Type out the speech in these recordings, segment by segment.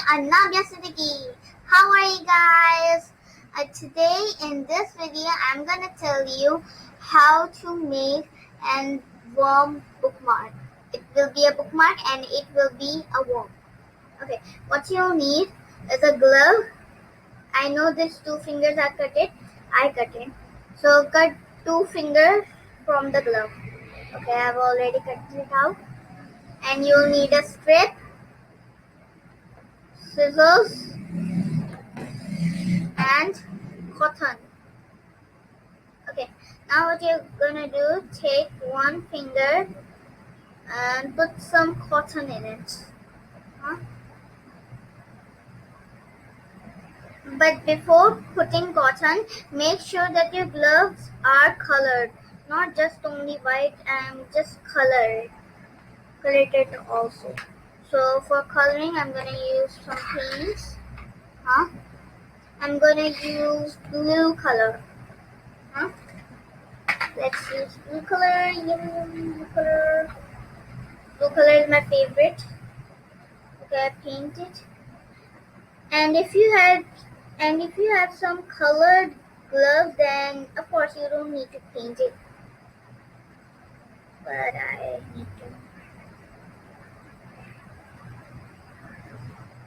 ananbiya. How are you guys? Today in this video, I'm gonna tell you how to make and worm bookmark. It will be a bookmark and it will be a worm. Okay, what you'll need is a glove. I know these two fingers are cut it. I cut it. So cut two fingers from the glove. Okay, I've already cut it out. And you'll need a strip, scissors, and cotton. Okay, now what you're gonna do, take one finger and put some cotton in it. Huh? But before putting cotton, make sure that your gloves are colored, not just only white, and just color it also. So for coloring, I'm gonna use some paints. Huh? I'm gonna use blue color. Huh? Let's use blue color. Blue color. Blue color is my favorite. Okay, I paint it. And if you have some colored gloves, then of course you don't need to paint it. But I need to.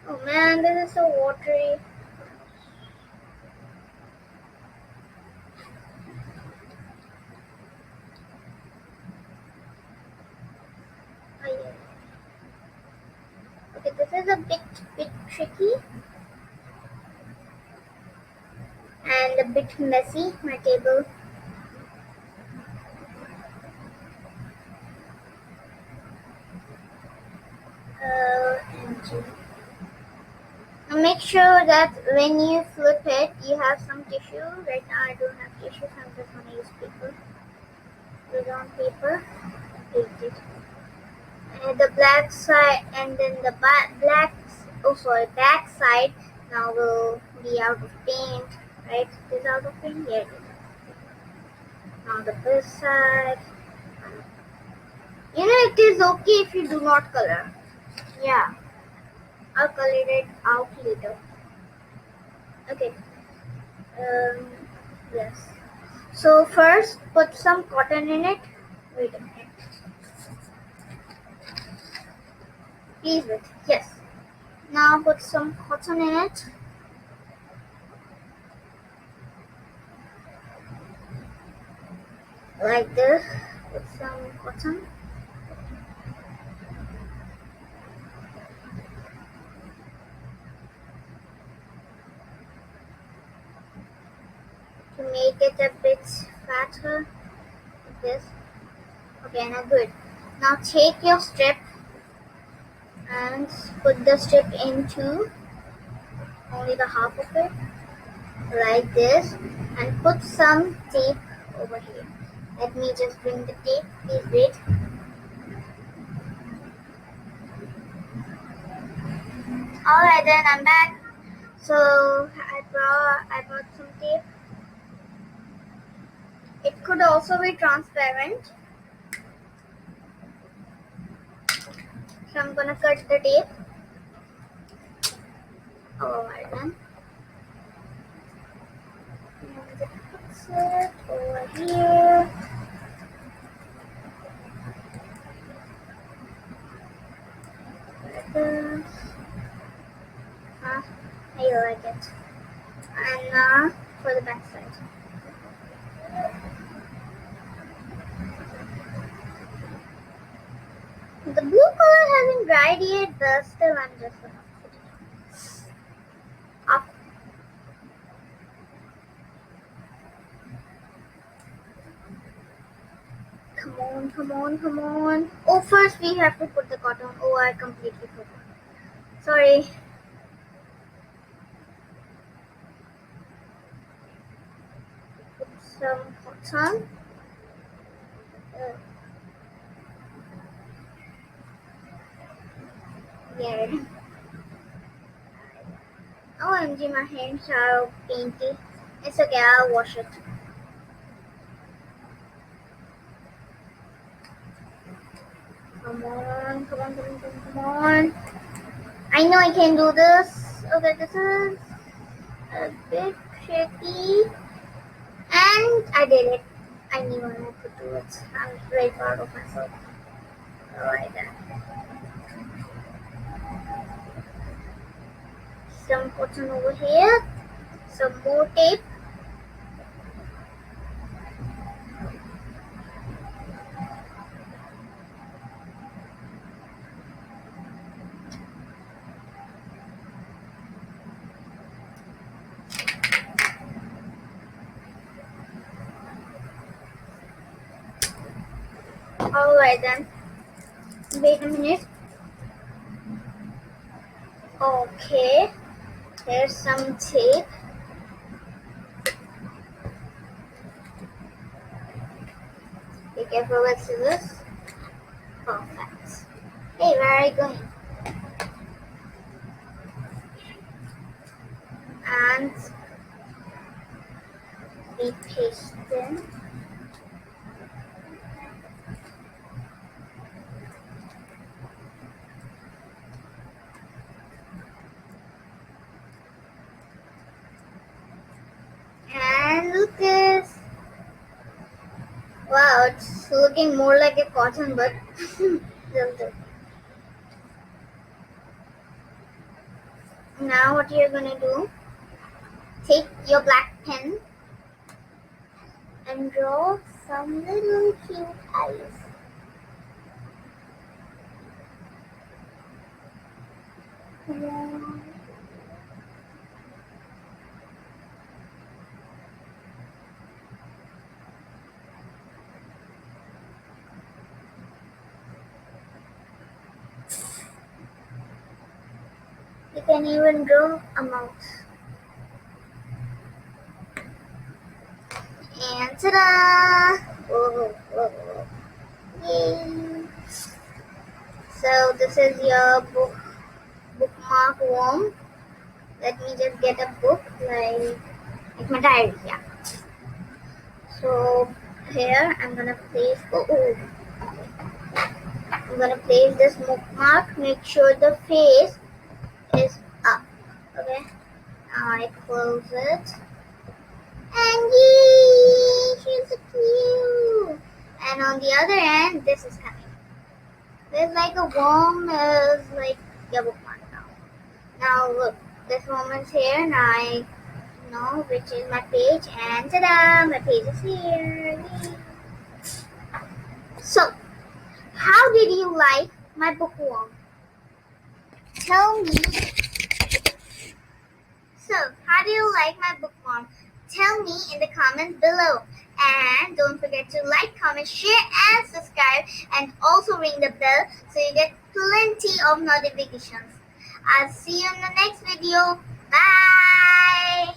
Oh man, this is so watery. Oh, yeah. Okay, this is a bit tricky and a bit messy. My table. And now make sure that when you flip it, you have some tissue. Right now I don't have tissue, so I'm just gonna use paper. Put it on paper. Paint it. And the black side, and then the back side now will be out of paint, right? It is out of paint. Yeah, it is. Now the this side, it is okay if you do not color. Yeah, I'll color it out later. Okay. Yes. So first put some cotton in it. Wait a minute. Please wait. Yes. Now put some cotton in it. Like this. Put some cotton. To make it a bit fatter. Like this. Okay, now good. Now take your strip and put the strip into only the half of it. Like this. And put some tape over here. Let me just bring the tape. Please wait. Alright then, I'm back. So I brought some tape. It could also be transparent. So I'm gonna cut the tape. Alright then. And fix it over here. Like this. I like it. And now for the back side. The blue color hasn't dried yet, but still I'm just gonna put it up. Come on. Oh, first we have to put the cotton. Oh, I completely forgot. Sorry. Put some cotton. Yeah. OMG, my hands are painty. It's okay, I'll wash it. Come on. I know I can do this. Okay, this is a bit tricky. And I did it. I knew I had to do it. I'm very proud of myself. Alright then. Some cotton over here. Some more tape. Alright then. Wait a minute. Okay. Here's some tape. Be careful with scissors. Perfect. Hey, where are you going? And we paste them. And look this. Wow, it's looking more like a cotton, but now what you're gonna do? Take your black pen and draw some little cute eyes. You can even draw a mouse. And ta-da! Whoa, whoa, whoa. Yay! So this is your bookmark worm. Let me just get a book like my diary. Yeah. So here I'm gonna place. I'm gonna place this bookmark. Make sure the face is up. Okay. Now I close it. And yay! She's so cute. And on the other end, this is coming. There's like a worm. Is like your bookmark now. Now look, this worm is here. Now I know which is my page, and ta-da! My page is here. Yay. So, how did you like my bookworm? Tell me. So, how do you like my bookworm? Tell me in the comments below. And don't forget to like, comment, share, and subscribe. And also ring the bell so you get plenty of notifications. I'll see you in the next video. Bye!